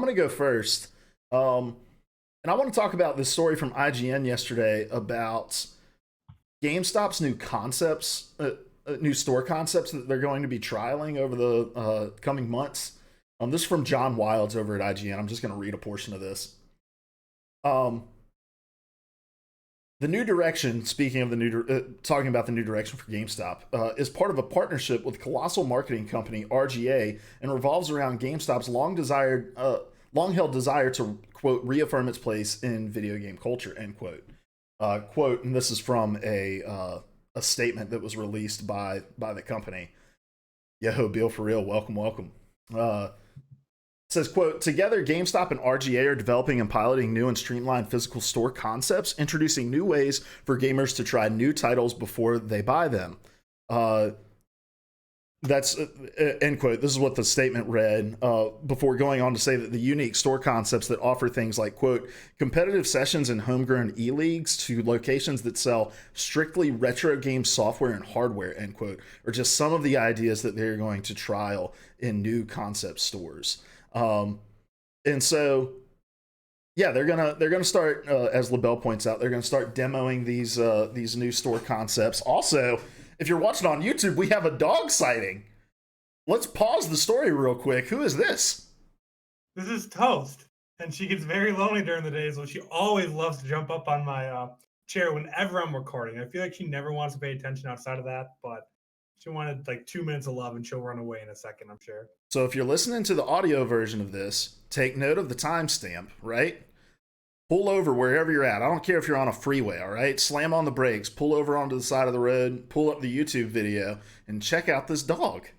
I'm going to go first. And I want to talk about this story from IGN yesterday about GameStop's new concepts, new store concepts that they're going to be trialing over the coming months. This is from John Wilds over at IGN. I'm just going to read a portion of this. Um, the new direction, speaking of the talking about the new direction for GameStop, is part of a partnership with colossal marketing company RGA and revolves around GameStop's long held desire to quote reaffirm its place in video game culture, end quote. Quote, and this is from a statement that was released by the company. Yo, Bill, for real, welcome. It says, quote, together, GameStop and RGA are developing and piloting new and streamlined physical store concepts, introducing new ways for gamers to try new titles before they buy them. That's end quote. This is what the statement read before going on to say that the unique store concepts that offer things like, quote, competitive sessions and homegrown e-leagues to locations that sell strictly retro game software and hardware, end quote, are just some of the ideas that they're going to trial in new concept stores. And so, yeah, they're gonna start, as LaBelle points out, they're gonna start demoing these new store concepts. Also, if you're watching on YouTube, we have a dog sighting. Let's pause the story real quick. Who is this? This is Toast, and she gets very lonely during the day, so she always loves to jump up on my chair whenever I'm recording. I feel like she never wants to pay attention outside of that, but she wanted like 2 minutes of love, and she'll run away in a second, I'm sure. So if you're listening to the audio version of this, take note of the timestamp, right? Pull over wherever you're at. I don't care if you're on a freeway, all right? Slam on the brakes, pull over onto the side of the road, pull up the YouTube video, and check out this dog.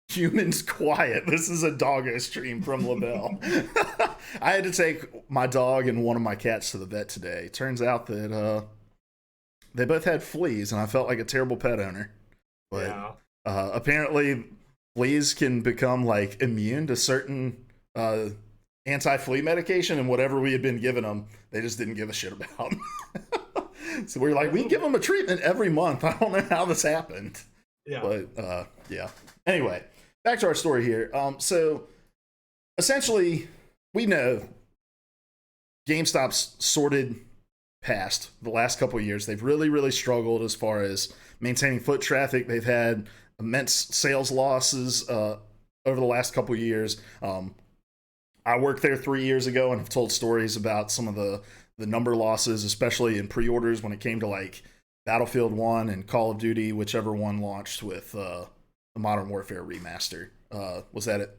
Humans quiet. This is a doggo stream from LaBelle. I had to take my dog and one of my cats to the vet today. Turns out that they both had fleas, and I felt like a terrible pet owner. But Yeah. Apparently, fleas can become like immune to certain anti-flea medication, and whatever we had been giving them, they just didn't give a shit about. So we're like, we give them a treatment every month. I don't know how this happened. Yeah. But yeah. Anyway, back to our story here. So essentially, we know GameStop's sorted past the last couple of years. They've really struggled as far as maintaining foot traffic. They've had immense sales losses over the last couple of years. I worked there 3 years ago and have told stories about some of the number losses, especially in pre-orders when it came to like Battlefield 1 and Call of Duty, whichever one launched with the Modern Warfare remaster. Was that it?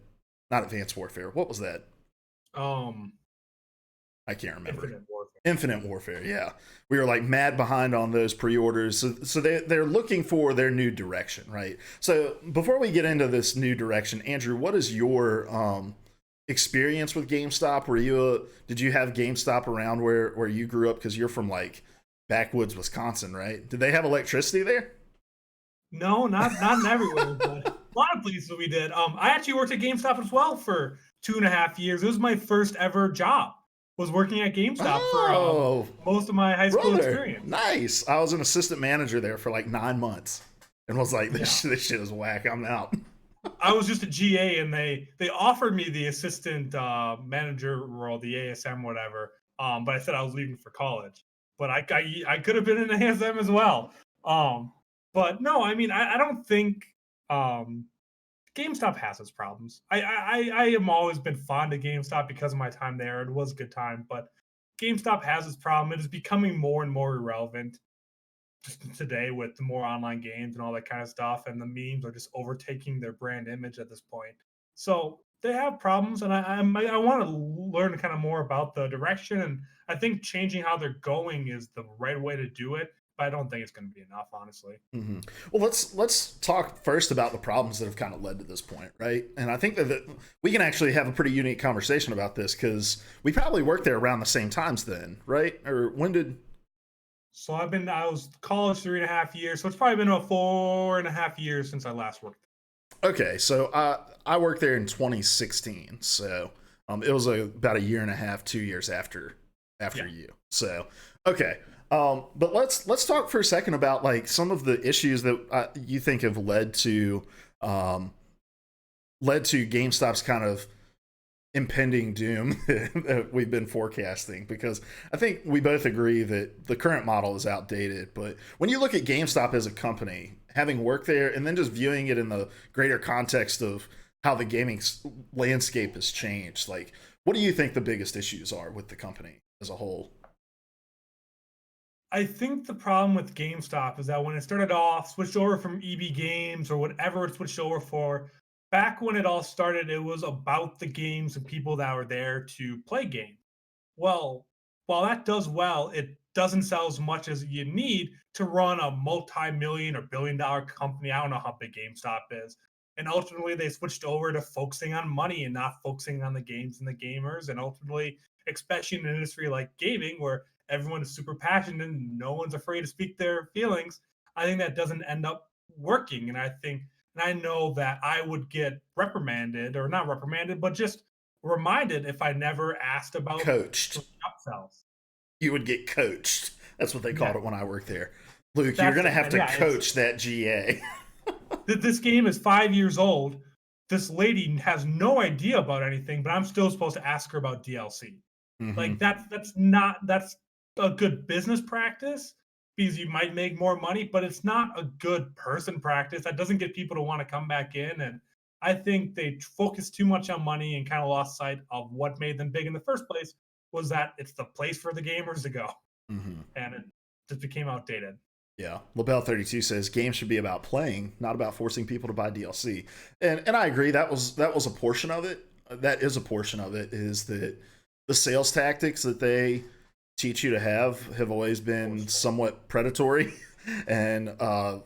Not Advanced Warfare. What was that? I can't remember. Infinite Warfare, yeah. We were like mad behind on those pre-orders. So they're looking for their new direction, right? So before we get into this new direction, Andrew, what is your experience with GameStop? Did you have GameStop around where you grew up? Because you're from like backwoods Wisconsin, right? Did they have electricity there? No, not everywhere, but a lot of places we did. I actually worked at GameStop as well for 2.5 years. It was my first ever job. Was working at GameStop for most of my high school experience. Nice. I was an assistant manager there for like 9 months, and was like, this shit is whack. I'm out. I was just a GA, and they offered me the assistant manager role, the ASM, whatever. But I said I was leaving for college. But I could have been an ASM as well. But no, I mean, I don't think GameStop has its problems. I am always been fond of GameStop because of my time there. It was a good time, but GameStop has its problem. It is becoming more and more irrelevant just today with the more online games and all that kind of stuff, and the memes are just overtaking their brand image at this point. So they have problems, and I want to learn kind of more about the direction, and I think changing how they're going is the right way to do it. But I don't think it's going to be enough, honestly. Mm-hmm. Well, let's talk first about the problems that have kind of led to this point, right? And I think that we can actually have a pretty unique conversation about this because we probably worked there around the same times then, right? Or when did? So I was college 3.5 years, so it's probably been about 4.5 years since I last worked. Okay, so I worked there in 2016, so it was about 1.5 years, 2 years after you. So okay. But let's talk for a second about like some of the issues that you think have led to GameStop's kind of impending doom that we've been forecasting, because I think we both agree that the current model is outdated. But when you look at GameStop as a company, having worked there and then just viewing it in the greater context of how the gaming landscape has changed, like, what do you think the biggest issues are with the company as a whole? I think the problem with GameStop is that when it started off, switched over from EB Games or whatever it switched over for, back when it all started, it was about the games and people that were there to play games. Well, while that does well, it doesn't sell as much as you need to run a multi-million or billion-dollar company. I don't know how big GameStop is. And ultimately, they switched over to focusing on money and not focusing on the games and the gamers. And ultimately, especially in an industry like gaming, where everyone is super passionate and no one's afraid to speak their feelings, I think that doesn't end up working. And I know that I would get reprimanded, or not reprimanded, but just reminded if I never asked about Coached. the shop sells. You would get coached. That's what they called Yeah, it when I worked there. Luke, you're that's going to it. have And to yeah, it's coach that GA. this game is 5 years old. This lady has no idea about anything, but I'm still supposed to ask her about DLC. Hmm. Like that's a good business practice because you might make more money, but it's not a good person practice. That doesn't get people to want to come back in. And I think they focused too much on money and kind of lost sight of what made them big in the first place, was that it's the place for the gamers to go. Hmm. And it just became outdated. Yeah, LaBelle32 says games should be about playing, not about forcing people to buy DLC, and I agree. That was a portion of it. That is a portion of it. Is that the sales tactics that they teach you to have always been somewhat predatory, and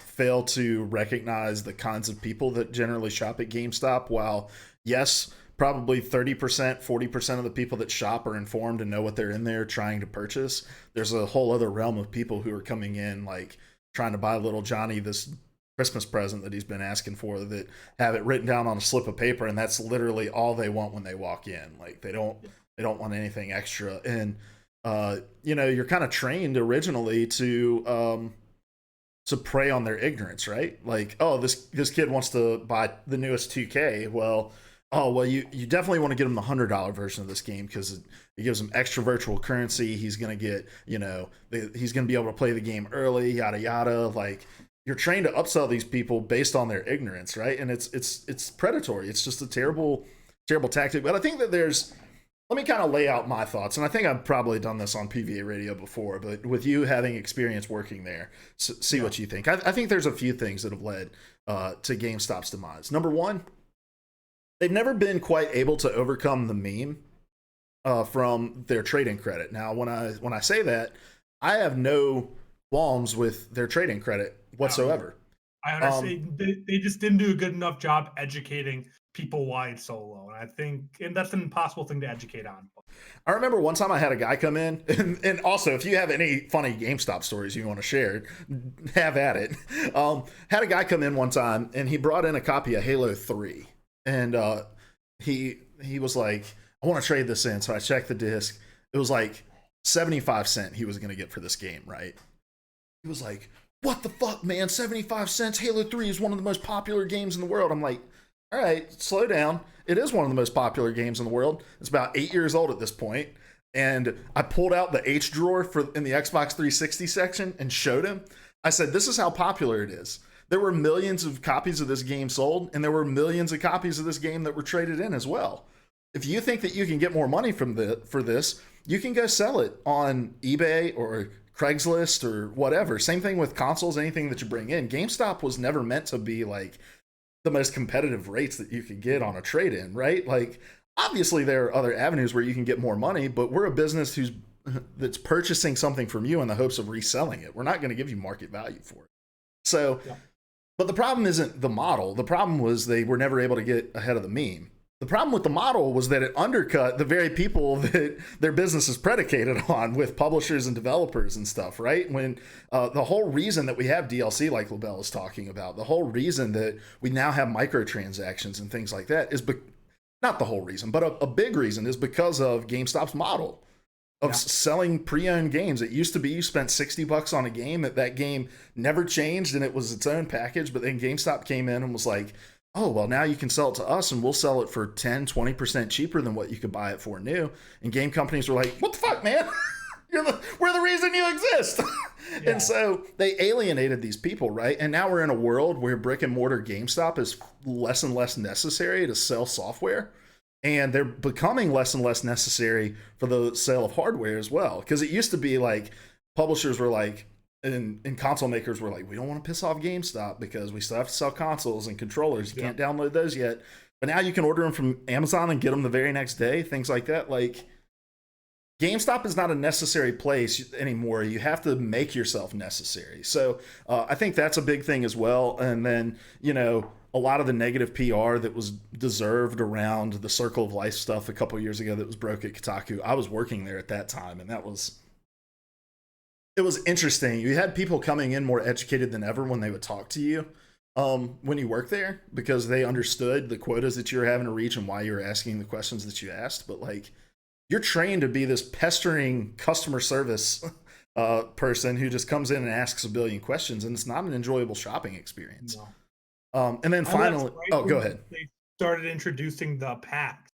fail to recognize the kinds of people that generally shop at GameStop. While yes, probably 30%, 40% of the people that shop are informed and know what they're in there trying to purchase, there's a whole other realm of people who are coming in like trying to buy little Johnny this Christmas present that he's been asking for, that have it written down on a slip of paper, and that's literally all they want when they walk in. Like they don't want anything extra. And you're kind of trained originally to prey on their ignorance, right? Like, oh, this kid wants to buy the newest 2K. Well, oh well, you definitely want to get him the $100 version of this game because it gives him extra virtual currency. He's gonna get, he's gonna be able to play the game early, yada yada. Like, you're trained to upsell these people based on their ignorance, right? And it's predatory. It's just a terrible tactic. But I think that let me kind of lay out my thoughts, and I think I've probably done this on PvA radio before, but with you having experience working there, see what you think. I think there's a few things that have led to GameStop's demise. Number one, they've never been quite able to overcome the meme from their trading credit. Now, when I say that, I have no qualms with their trading credit whatsoever. I understand. They just didn't do a good enough job educating people why it's so low. And that's an impossible thing to educate on. I remember one time I had a guy come in, and also, if you have any funny GameStop stories you want to share, have at it. Had a guy come in one time, and he brought in a copy of Halo 3, and he was like, I want to trade this in. So I checked the disc. It was like 75 cents he was going to get for this game, right? He was like, what the fuck, man? 75 cents? Halo 3 is one of the most popular games in the world. I'm like, all right, slow down. It is one of the most popular games in the world. It's about 8 years old at this point. And I pulled out the H drawer in the Xbox 360 section and showed him. I said, this is how popular it is. There were millions of copies of this game sold, and there were millions of copies of this game that were traded in as well. If you think that you can get more money for this, you can go sell it on eBay or Craigslist or whatever. Same thing with consoles, anything that you bring in. GameStop was never meant to be like the most competitive rates that you could get on a trade-in, right? Like, obviously there are other avenues where you can get more money, but we're a business that's purchasing something from you in the hopes of reselling it. We're not going to give you market value for it. So, yeah. But the problem isn't the model. The problem was they were never able to get ahead of the meme. The problem with the model was that it undercut the very people that their business is predicated on, with publishers and developers and stuff, right? When the whole reason that we have DLC, like LaBelle is talking about, the whole reason that we now have microtransactions and things like that is, not the whole reason, but a big reason is because of GameStop's model of selling pre-owned games. It used to be you spent $60 on a game, that game never changed and it was its own package, but then GameStop came in and was like, oh, well, now you can sell it to us and we'll sell it for 10, 20% cheaper than what you could buy it for new. And game companies were like, what the fuck, man? We're the reason you exist. And Yeah. so they alienated these people, right? And now we're in a world where brick and mortar GameStop is less and less necessary to sell software. And they're becoming less and less necessary for the sale of hardware as well. Because it used to be like publishers were like, and console makers were like, we don't want to piss off GameStop because we still have to sell consoles and controllers. You Yeah. can't download those yet. But now you can order them from Amazon and get them the very next day, things like that. Like, GameStop is not a necessary place anymore. You have to make yourself necessary. So I think that's a big thing as well. And then, a lot of the negative PR that was deserved around the Circle of Life stuff a couple years ago that was broke at Kotaku. I was working there at that time, and it was interesting. You had people coming in more educated than ever when they would talk to you when you worked there because they understood the quotas that you were having to reach and why you were asking the questions that you asked. But like, you're trained to be this pestering customer service person who just comes in and asks a billion questions, and it's not an enjoyable shopping experience. No. And then I left finally, right oh, go when ahead. they started introducing the packs.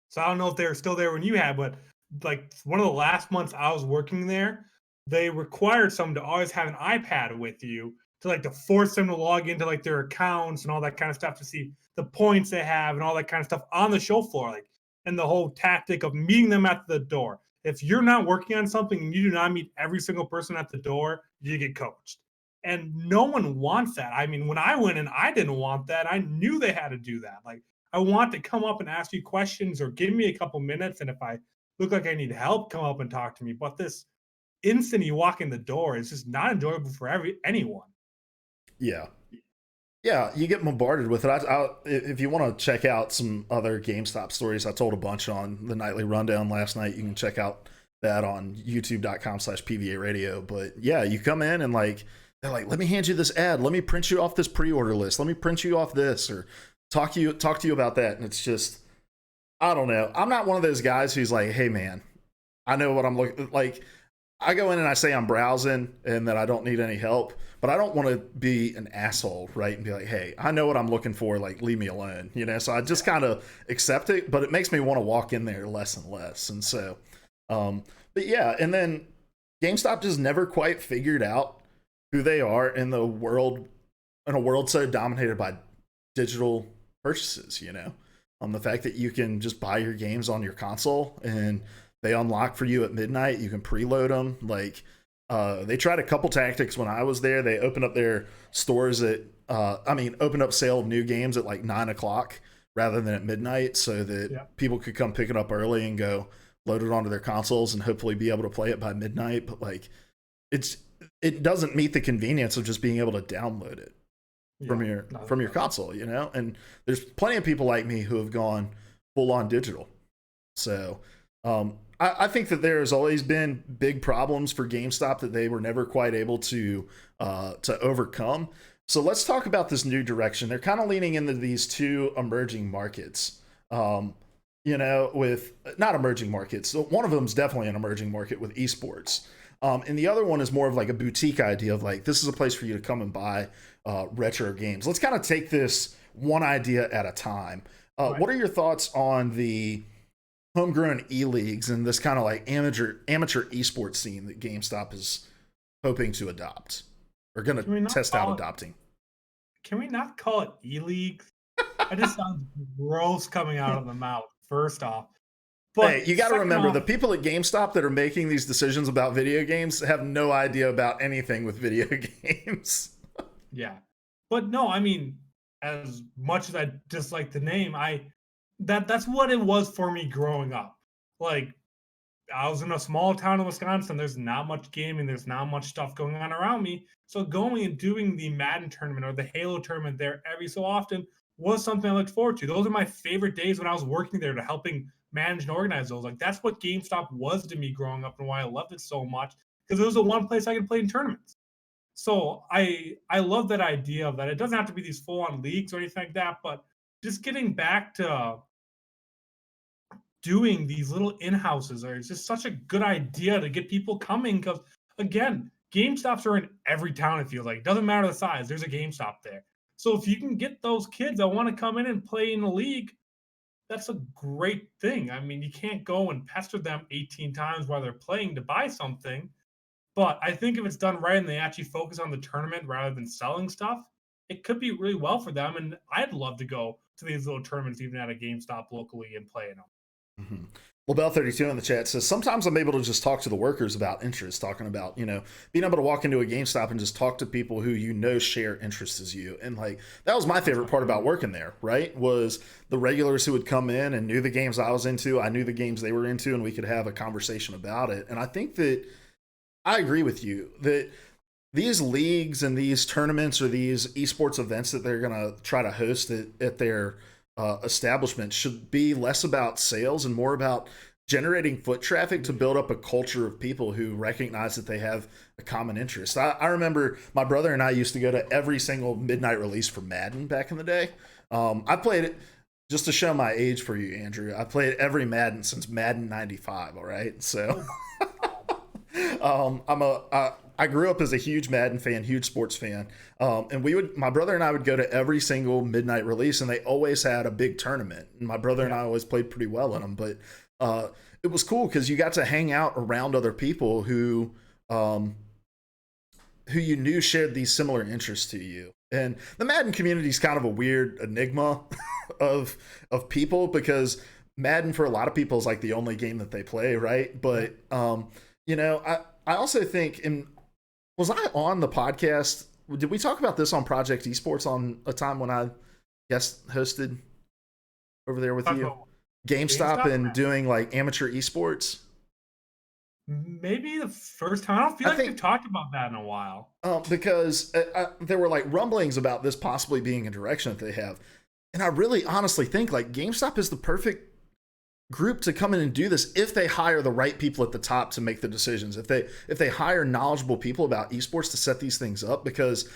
So I don't know if they're still there when you had, but like one of the last months I was working there, they required someone to always have an iPad with you to force them to log into like their accounts and all that kind of stuff to see the points they have and all that kind of stuff on the show floor. Like, and the whole tactic of meeting them at the door. If you're not working on something and you do not meet every single person at the door, you get coached. And no one wants that. I mean, when I went in, I didn't want that. I knew they had to do that. Like, I want to come up and ask you questions or give me a couple minutes. And if I look like I need help, come up and talk to me. But this instant you walk in the door is just not enjoyable for anyone. Yeah. Yeah, you get bombarded with it. If you want to check out some other GameStop stories, I told a bunch on the nightly rundown last night. You can check out that on youtube.com/PvA radio. But yeah, you come in and like, they're like, let me hand you this ad. Let me print you off this pre-order list. Let me print you off this or talk to you about that. And it's just, I don't know. I'm not one of those guys who's like, hey man, I know what I'm looking like. I go in and I say I'm browsing and that I don't need any help, but I don't want to be an asshole, right? And be like, hey, I know what I'm looking for. Like, leave me alone, So I just kind of accept it, but it makes me want to walk in there less and less. And so, but yeah, and then GameStop just never quite figured out who they are in a world so dominated by digital purchases, the fact that you can just buy your games on your console and they unlock for you at midnight. You can preload them. Like, they tried a couple tactics when I was there. They opened up their stores opened up sale of new games at like 9 o'clock rather than at midnight so that people could come pick it up early and go load it onto their consoles and hopefully be able to play it by midnight. But like, it doesn't meet the convenience of just being able to download it from your console, And there's plenty of people like me who have gone full on digital. So, I think that there has always been big problems for GameStop that they were never quite able to overcome. So let's talk about this new direction. They're kind of leaning into these two emerging markets. With not emerging markets. So one of them is definitely an emerging market with esports. And the other one is more of like a boutique idea of like, this is a place for you to come and buy retro games. Let's kind of take this one idea at a time. Right. What are your thoughts on the homegrown e-leagues and this kind of like amateur esports scene that GameStop is hoping to adopt or going to test out adopting? Can we not call it e-leagues? That just sounds gross coming out of the mouth, first off. But hey, you got to remember, off, the people at GameStop that are making these decisions about video games have no idea about anything with video games. Yeah. But no, I mean, as much as I dislike the name, that's what it was for me growing up. Like, I was in a small town in Wisconsin. There's not much gaming. There's not much stuff going on around me. So going and doing the Madden tournament or the Halo tournament there every so often was something I looked forward to. Those are my favorite days when I was working there to helping manage and organize those. Like, that's what GameStop was to me growing up and why I loved it so much, because it was the one place I could play in tournaments. So I love that idea of that. It doesn't have to be these full-on leagues or anything like that, but just getting back to doing these little in-houses is just such a good idea to get people coming, because again, GameStops are in every town. It feels like, it doesn't matter the size, there's a GameStop there. So if you can get those kids that want to come in and play in the league, that's a great thing. I mean, you can't go and pester them 18 times while they're playing to buy something. But I think if it's done right and they actually focus on the tournament rather than selling stuff, it could be really well for them. And I'd love to go to these little tournaments, even at a GameStop locally, and play in them. Mm-hmm. Well, Bell32 in the chat says, sometimes I'm able to just talk to the workers about interest, talking about, being able to walk into a GameStop and just talk to people who share interests as you. And like, that was my favorite part about working there, right? Was the regulars who would come in and knew the games I was into, I knew the games they were into, and we could have a conversation about it. And I think that I agree with you that these leagues and these tournaments or these esports events that they're going to try to host at their establishment should be less about sales and more about generating foot traffic to build up a culture of people who recognize that they have a common interest. I remember my brother and I used to go to every single midnight release for Madden back in the day. I played it, just to show my age for you, Andrew. I played every Madden since Madden 95. All right, so I grew up as a huge Madden fan, huge sports fan, and my brother and I would go to every single midnight release, and they always had a big tournament. And my brother and I always played pretty well in them, but it was cool because you got to hang out around other people who you knew shared these similar interests to you. And the Madden community is kind of a weird enigma of people, because Madden for a lot of people is like the only game that they play, right? But I also think, was I on the podcast? Did we talk about this on Project Esports on a time when I guest hosted over there with you? GameStop and doing like amateur esports? Maybe the first time. I don't feel like we've talked about that in a while. Because there were like rumblings about this possibly being a direction that they have. And I really honestly think like GameStop is the perfect group to come in and do this if they hire the right people at the top to make the decisions, if they hire knowledgeable people about esports to set these things up. Because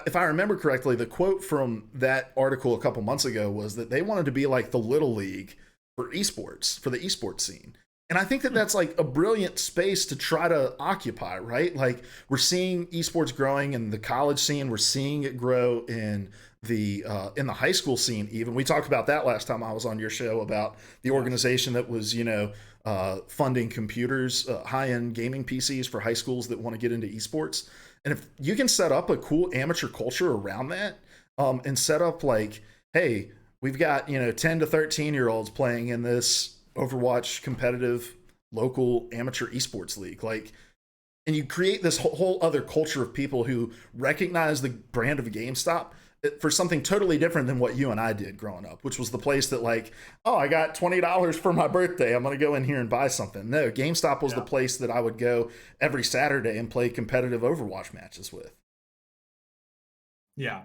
if I remember correctly, the quote from that article a couple months ago was that they wanted to be like the little league for esports, for the esports scene. And I think that that's like a brilliant space to try to occupy, right? Like, we're seeing esports growing in the college scene, we're seeing it grow in the high school scene. Even we talked about that last time I was on your show, about the organization that was funding computers, high-end gaming PCs for high schools that want to get into esports. And if you can set up a cool amateur culture around that, and set up like, hey, we've got 10 to 13 year olds playing in this Overwatch competitive local amateur esports league, like, and you create this whole other culture of people who recognize the brand of GameStop for something totally different than what you and I did growing up, which was the place that like, oh, I got $20 for my birthday, I'm going to go in here and buy something. No, GameStop was the place that I would go every Saturday and play competitive Overwatch matches with. Yeah.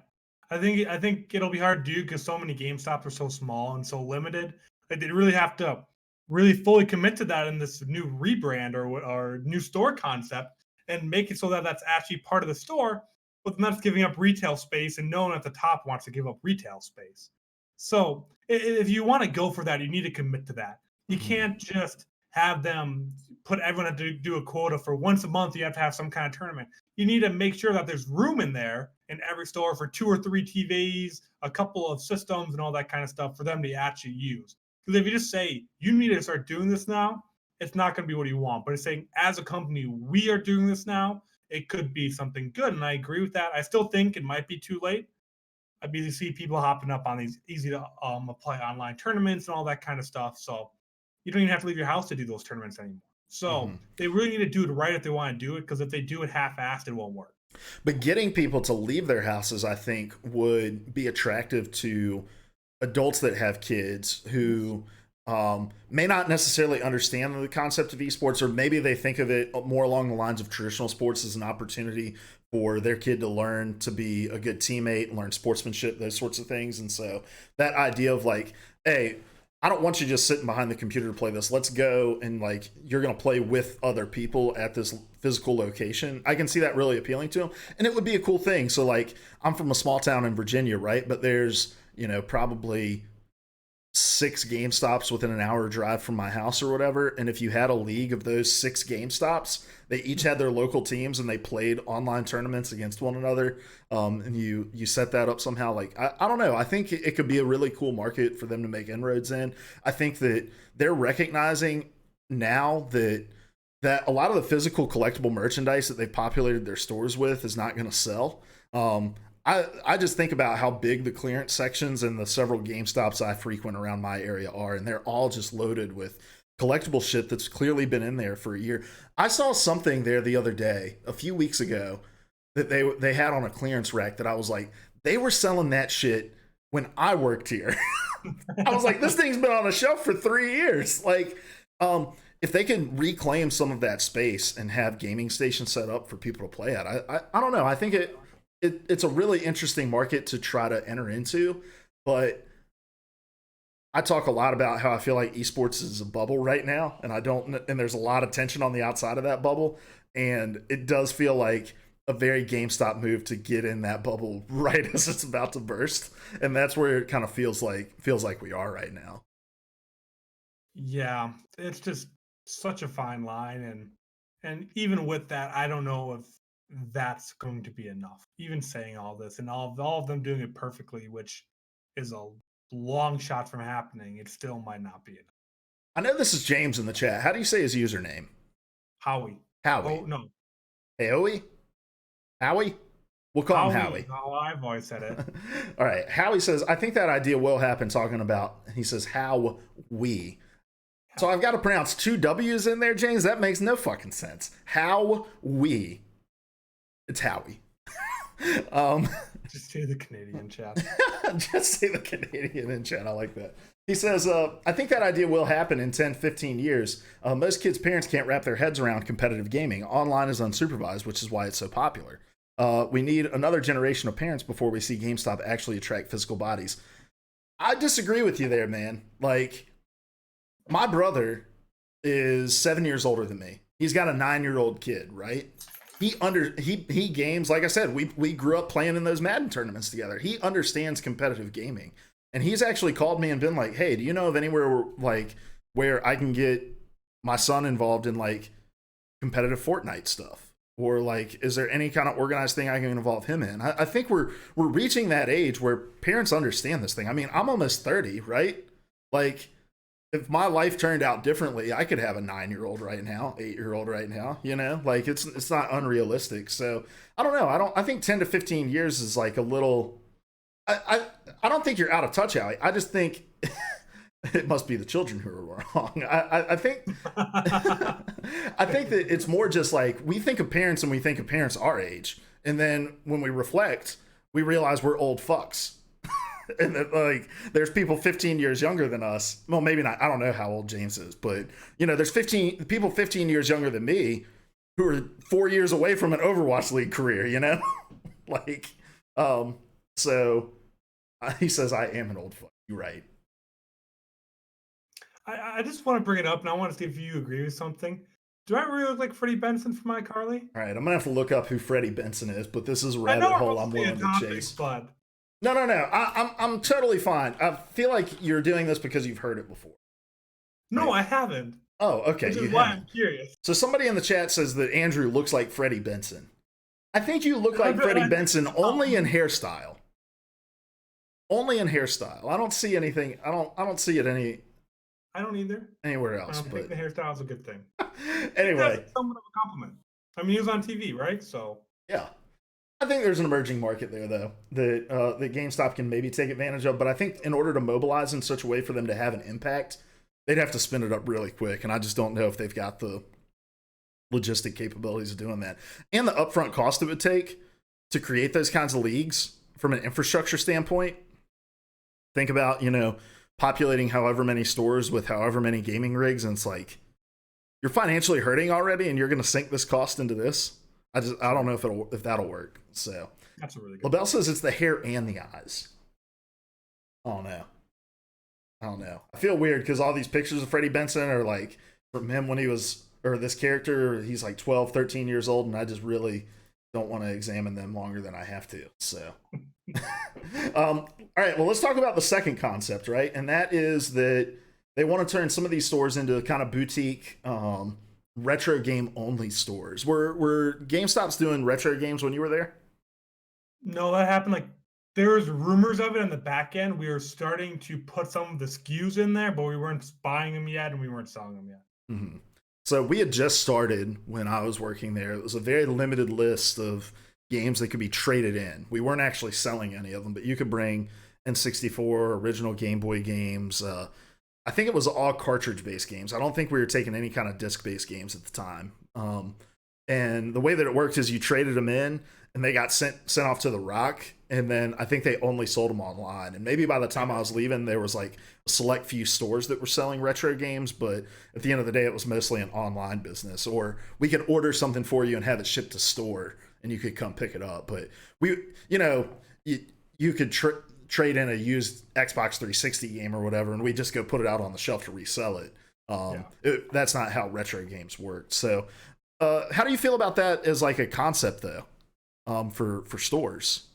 I think it'll be hard to do because so many GameStops are so small and so limited. Like, they really have to really fully commit to that in this new rebrand or new store concept, and make it so that that's actually part of the store, but not giving up retail space, and no one at the top wants to give up retail space. So if you want to go for that, you need to commit to that. You can't just have them put everyone to do a quota for once a month. You have to have some kind of tournament. You need to make sure that there's room in there in every store for 2 or 3 TVs, a couple of systems, and all that kind of stuff for them to actually use. Because if you just say you need to start doing this now, it's not going to be what you want. But it's saying, as a company, we are doing this now, it could be something good. And I agree with that. I still think it might be too late. I really see people hopping up on these easy to apply online tournaments and all that kind of stuff. So you don't even have to leave your house to do those tournaments anymore. So they really need to do it right if they want to do it, because if they do it half-assed, it won't work. But getting people to leave their houses, I think, would be attractive to adults that have kids who may not necessarily understand the concept of esports, or maybe they think of it more along the lines of traditional sports as an opportunity for their kid to learn to be a good teammate, learn sportsmanship, those sorts of things. And so that idea of like, hey, I don't want you just sitting behind the computer to play this. Let's go, and like, you're going to play with other people at this physical location. I can see that really appealing to them, and it would be a cool thing. So like, I'm from a small town in Virginia, right? But there's, probably 6 GameStops within an hour drive from my house or whatever. And if you had a league of those 6 GameStops, they each had their local teams and they played online tournaments against one another. And you set that up somehow. Like, I don't know. I think it could be a really cool market for them to make inroads in. I think that they're recognizing now that a lot of the physical collectible merchandise that they've populated their stores with is not going to sell. I just think about how big the clearance sections in the several GameStops I frequent around my area are, and they're all just loaded with collectible shit that's clearly been in there for a year. I saw something there the other day, a few weeks ago, that they had on a clearance rack that I was like, they were selling that shit when I worked here. I was like, this thing's been on a shelf for 3 years. Like, if they can reclaim some of that space and have gaming stations set up for people to play at, I don't know. I think it's a really interesting market to try to enter into, but I talk a lot about how I feel like esports is a bubble right now, and there's a lot of tension on the outside of that bubble, and it does feel like a very GameStop move to get in that bubble right as it's about to burst, and that's where it kind of feels like we are right now. Yeah, it's just such a fine line, and even with that, I don't know if that's going to be enough. Even saying all this and all of them doing it perfectly, which is a long shot from happening, it still might not be enough. I know this is James in the chat. How do you say his username? Howie. Howie. Oh no. Howie? Howie? We'll call him Howie. Oh, I've always said it. All right. Howie says, I think that idea will happen, talking about, he says, how we. So I've got to pronounce 2 W's in there, James? That makes no fucking sense. How we. It's Howie. Just say the Canadian chat. Just say the Canadian in chat. I like that. He says, I think that idea will happen in 10, 15 years. Most kids' parents can't wrap their heads around competitive gaming. Online is unsupervised, which is why it's so popular. We need another generation of parents before we see GameStop actually attract physical bodies. I disagree with you there, man. Like, my brother is 7 years older than me. He's got a 9-year-old kid, right? He games, like I said, we grew up playing in those Madden tournaments together. He understands competitive gaming, and he's actually called me and been like, hey, do you know of anywhere where I can get my son involved in like competitive Fortnite stuff, or like, is there any kind of organized thing I can involve him in? I think we're reaching that age where parents understand this thing. I mean, I'm almost 30, right? Like, if my life turned out differently, I could have a 9-year-old right now, 8-year-old right now, you know, like it's not unrealistic. So I don't know. I think 10 to 15 years is like a little, I don't think you're out of touch, Howie. I just think it must be the children who are wrong. I think, I think that it's more just like, we think of parents and we think of parents our age. And then when we reflect, we realize we're old fucks. And that, like, there's people 15 years younger than us. Well, maybe not. I don't know how old James is, but you know, there's 15 people 15 years younger than me who are 4 years away from an Overwatch League career. You know, like, so he says I am an old fuck. You're right. I just want to bring it up, and I want to see if you agree with something. Do I really look like Freddie Benson from iCarly? All right, I'm gonna have to look up who Freddie Benson is, but this is a rabbit hole I'm willing to chase. But No. I'm totally fine. I feel like you're doing this because you've heard it before. No, right? I haven't. Oh, okay. Which is why I'm curious. So somebody in the chat says that Andrew looks like Freddie Benson. I think you look like Freddie Benson only in hairstyle. Only in hairstyle. I don't see anything. I don't see it I don't either. Anywhere else. I don't think the hairstyle is a good thing. Anyway, that's somewhat of a compliment. I mean, he was on TV, right? So yeah. I think there's an emerging market there, though, that GameStop can maybe take advantage of. But I think in order to mobilize in such a way for them to have an impact, they'd have to spin it up really quick. And I just don't know if they've got the logistic capabilities of doing that. And the upfront cost it would take to create those kinds of leagues from an infrastructure standpoint. Think about, you know, populating however many stores with however many gaming rigs. And it's like, you're financially hurting already, and you're going to sink this cost into this. I don't know if that'll work. So that's a really good. LaBelle says it's the hair and the eyes. I don't know. I feel weird because all these pictures of Freddie Benson are like from him when he was, or this character, he's like 12, 13 years old, and I just really don't want to examine them longer than I have to. So All right, well, let's talk about the second concept, right? And that is that they want to turn some of these stores into kind of boutique, retro game only stores. Were GameStop's doing retro games when you were there? No, that happened like there's rumors of it in the back end. We were starting to put some of the SKUs in there, but we weren't buying them yet and we weren't selling them yet. Mm-hmm. So we had just started when I was working there. It was a very limited list of games that could be traded in. We weren't actually selling any of them, but you could bring N64, original Game Boy games. I think it was all cartridge based games. I don't think we were taking any kind of disc based games at the time. And the way that it worked is you traded them in and they got sent off to the Rock. And then I think they only sold them online. And maybe by the time I was leaving, there was like a select few stores that were selling retro games. But at the end of the day, it was mostly an online business. Or we could order something for you and have it shipped to store and you could come pick it up. But you could trade in a used Xbox 360 game or whatever, and we just go put it out on the shelf to resell it. That's not how retro games worked. So, how do you feel about that as like a concept though, for stores?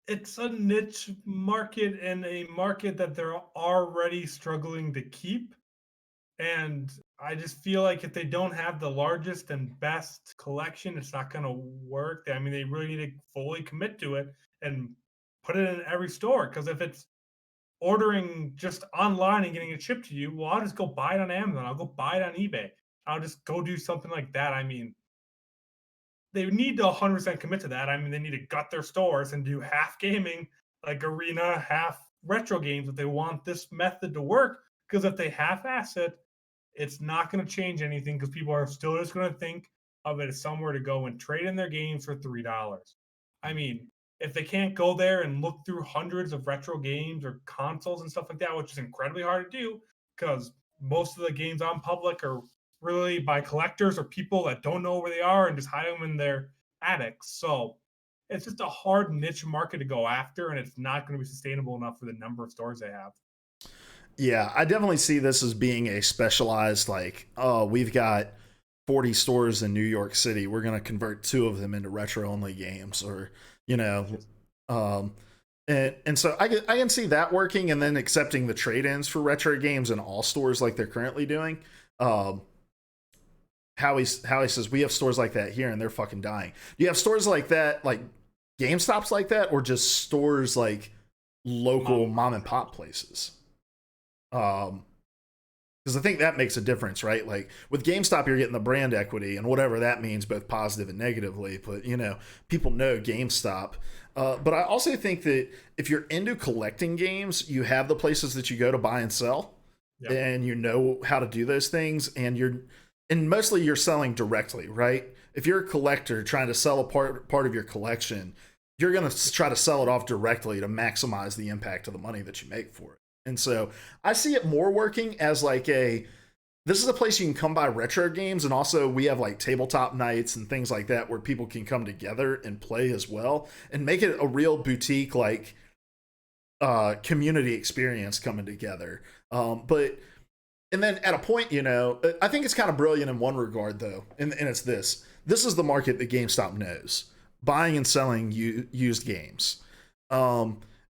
It's a niche market and a market that they're already struggling to keep. And I just feel like if they don't have the largest and best collection, it's not going to work. I mean, they really need to fully commit to it and put it in every store. Because if it's ordering just online and getting it shipped to you, well, I'll just go buy it on Amazon. I'll go buy it on eBay. I'll just go do something like that. I mean, they need to 100% commit to that. I mean, they need to gut their stores and do half gaming, like arena, half retro games if they want this method to work. Because if they half-ass it, it's not going to change anything because people are still just going to think of it as somewhere to go and trade in their games for $3. I mean, if they can't go there and look through hundreds of retro games or consoles and stuff like that, which is incredibly hard to do because most of the games on public are really by collectors or people that don't know where they are and just hide them in their attics. So it's just a hard niche market to go after, and it's not going to be sustainable enough for the number of stores they have. Yeah, I definitely see this as being a specialized, like, oh, we've got 40 stores in New York City. We're going to convert two of them into retro only games, or, you know, um, and so I can see that working, and then accepting the trade ins for retro games in all stores like they're currently doing. Um, Howie says we have stores like that here, and they're fucking dying. Do you have stores like that, like GameStops like that, or just stores like local mom and pop places? Because I think that makes a difference, right? Like with GameStop, you're getting the brand equity and whatever that means, both positive and negatively. But people know GameStop. But I also think that if you're into collecting games, you have the places that you go to buy and sell, Yep. and you know how to do those things, and mostly you're selling directly, right? If you're a collector trying to sell a part of your collection, you're going to try to sell it off directly to maximize the impact of the money that you make for it. And so I see it more working as like this is a place you can come buy retro games, and also we have like tabletop nights and things like that where people can come together and play as well, and make it a real boutique like community experience coming together. But and then at a point, I think it's kind of brilliant in one regard though, and it's this is the market that GameStop knows: buying and selling used games.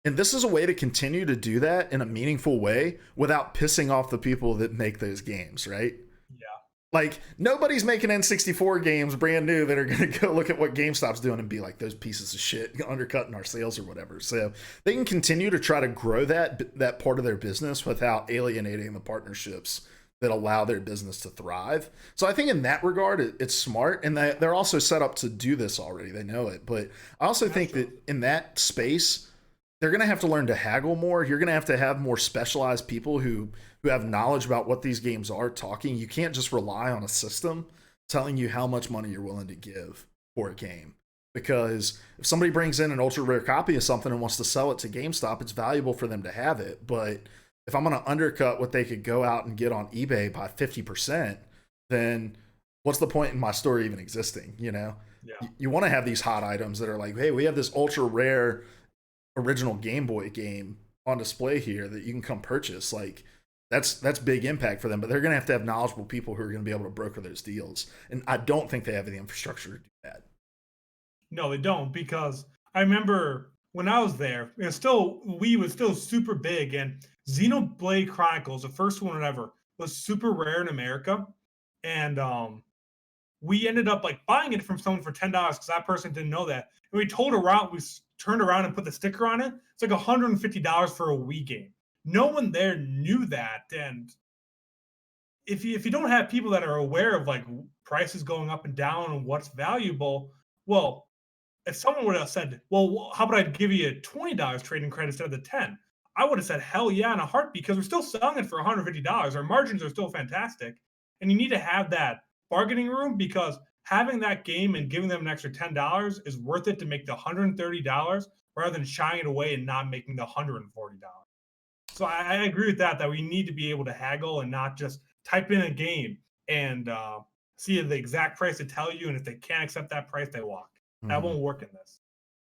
And this is a way to continue to do that in a meaningful way without pissing off the people that make those games, right? Yeah. Like, nobody's making N64 games brand new that are going to go look at what GameStop's doing and be like, those pieces of shit undercutting our sales or whatever. So they can continue to try to grow that part of their business without alienating the partnerships that allow their business to thrive. So I think in that regard, it's smart, and they're also set up to do this already. They know it. But I also think that in that space, they're going to have to learn to haggle more. You're going to have more specialized people who have knowledge about what these games are talking. You can't just rely on a system telling you how much money you're willing to give for a game. Because if somebody brings in an ultra rare copy of something and wants to sell it to GameStop, it's valuable for them to have it. But if I'm going to undercut what they could go out and get on eBay by 50%, then what's the point in my store even existing? Yeah. You want to have these hot items that are like, hey, we have this ultra rare original Game Boy game on display here that you can come purchase. Like that's big impact for them, but they're going to have knowledgeable people who are going to be able to broker those deals. And I don't think they have the infrastructure to do that. No, they don't, because I remember when I was there, it was still Wii was still super big, and Xenoblade Chronicles, the first one ever, was super rare in America, and we ended up like buying it from someone for $10 because that person didn't know that. And we told around, turned around and put the sticker on it. It's like $150 for a Wii game. No one there knew that, and if you don't have people that are aware of like prices going up and down and what's valuable, well, if someone would have said, "Well, how about I give you $20 trading credit instead of the 10?" I would have said, "Hell yeah," in a heartbeat because we're still selling it for $150. Our margins are still fantastic, and you need to have that bargaining room because having that game and giving them an extra $10 is worth it to make the $130 rather than shying it away and not making the $140. So I agree with that. That we need to be able to haggle and not just type in a game and see the exact price to tell you, and if they can't accept that price, they walk. That Mhm. won't work in this.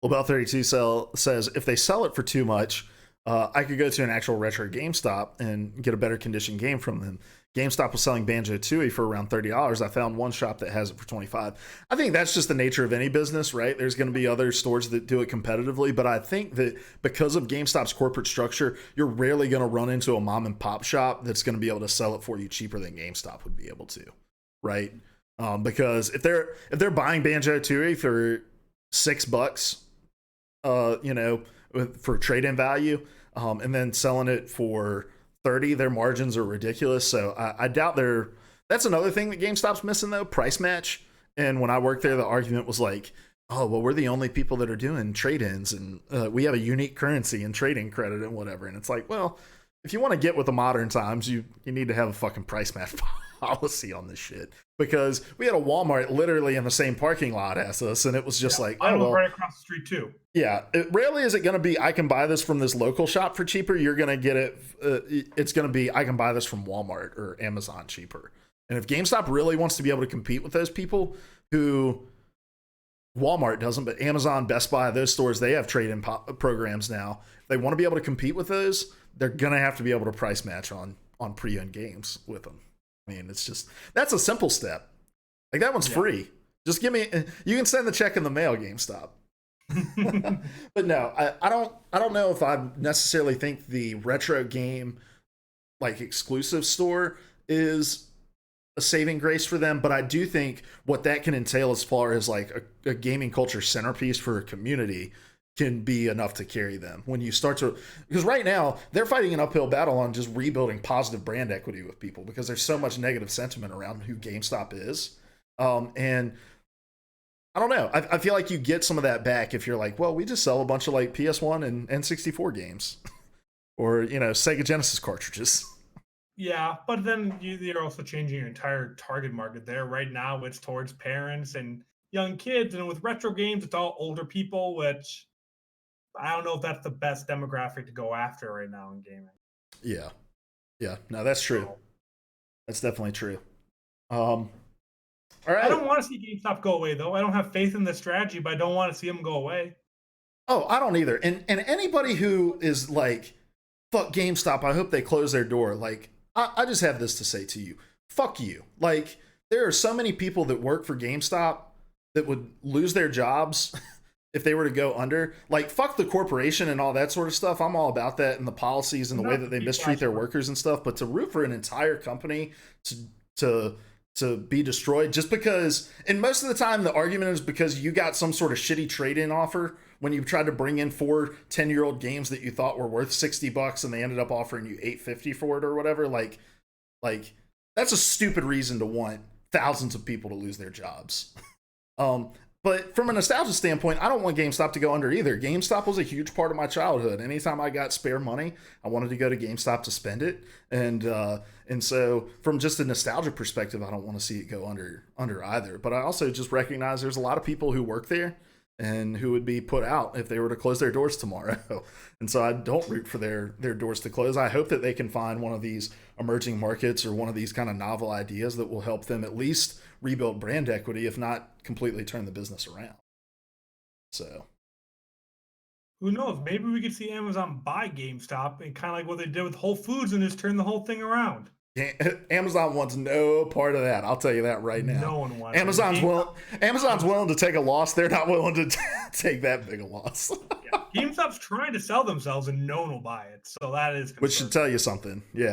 Well, Bell 32 says if they sell it for too much, I could go to an actual retro GameStop and get a better condition game from them. GameStop was selling Banjo Tooie for around $30. I found one shop that has it for 25. I think that's just the nature of any business, right? There's going to be other stores that do it competitively, but I think that because of GameStop's corporate structure, you're rarely going to run into a mom and pop shop that's going to be able to sell it for you cheaper than GameStop would be able to, right? Because if they're buying Banjo Tooie for $6, you know, for trade-in value, and then selling it for 30, their margins are ridiculous. So I doubt they're. That's another thing that GameStop's missing though, price match. And when I worked there, the argument was like, oh well, we're the only people that are doing trade-ins, and we have a unique currency and trading credit and whatever. And it's like, well, if you want to get with the modern times, you need to have a fucking price match policy on this shit. Because we had a Walmart literally in the same parking lot as us, and it was just like, I oh was well, right across the street too. yeah. Rarely is it going to be I can buy this from this local shop for cheaper. You're going to get it. It's going to be I can buy this from Walmart or Amazon cheaper. And if GameStop really wants to be able to compete with those people who Walmart doesn't, but Amazon, Best Buy, those stores, they have trade-in programs now. If they want to be able to compete with those, they're going to have to be able to price match on pre-owned games with them. I mean, it's just that's a simple step. Like that one's free. Just give me. You can send the check in the mail, GameStop. But no, I don't know if I necessarily think the retro game like exclusive store is a saving grace for them, but I do think what that can entail as far as like a gaming culture centerpiece for a community can be enough to carry them when you start to, because right now they're fighting an uphill battle on just rebuilding positive brand equity with people because there's so much negative sentiment around who GameStop is. And I don't know. I feel like you get some of that back if you're like, well, we just sell a bunch of like PS1 and N64 games or, you know, Sega Genesis cartridges. Yeah, but then you're also changing your entire target market there. Right now, it's towards parents and young kids, and with retro games, it's all older people, which I don't know if that's the best demographic to go after right now in gaming. Yeah. Yeah. No, that's true. So That's definitely true. All I right. don't want to see GameStop go away, though. I don't have faith in the strategy, but I don't want to see them go away. Oh, I don't either. And anybody who is like, fuck GameStop, I hope they close their door. Like, I just have this to say to you. Fuck you. Like, there are so many people that work for GameStop that would lose their jobs if they were to go under. Like, fuck the corporation and all that sort of stuff. I'm all about that and the policies and the way that they mistreat their workers and stuff. But to root for an entire company to to be destroyed just because, and most of the time the argument is because you got some sort of shitty trade-in offer when you tried to bring in 4 10-year-old games that you thought were worth $60 and they ended up offering you $850 for it or whatever. Like that's a stupid reason to want thousands of people to lose their jobs. But from a nostalgia standpoint, I don't want GameStop to go under either. GameStop was a huge part of my childhood. Anytime I got spare money, I wanted to go to GameStop to spend it. And so from just a nostalgia perspective, I don't want to see it go under either. But I also just recognize there's a lot of people who work there and who would be put out if they were to close their doors tomorrow. And so I don't root for their doors to close. I hope that they can find one of these emerging markets or one of these kind of novel ideas that will help them at least rebuild brand equity, if not completely turn the business around. So Who knows? Maybe we could see Amazon buy GameStop and kind of like what they did with Whole Foods and just turn the whole thing around. Amazon wants no part of that. I'll tell you that right now. No one wants Amazon's willing to take a loss. They're not willing to take that big a loss. Yeah. GameStop's trying to sell themselves and no one will buy it. So that is which should tell you something. Yeah.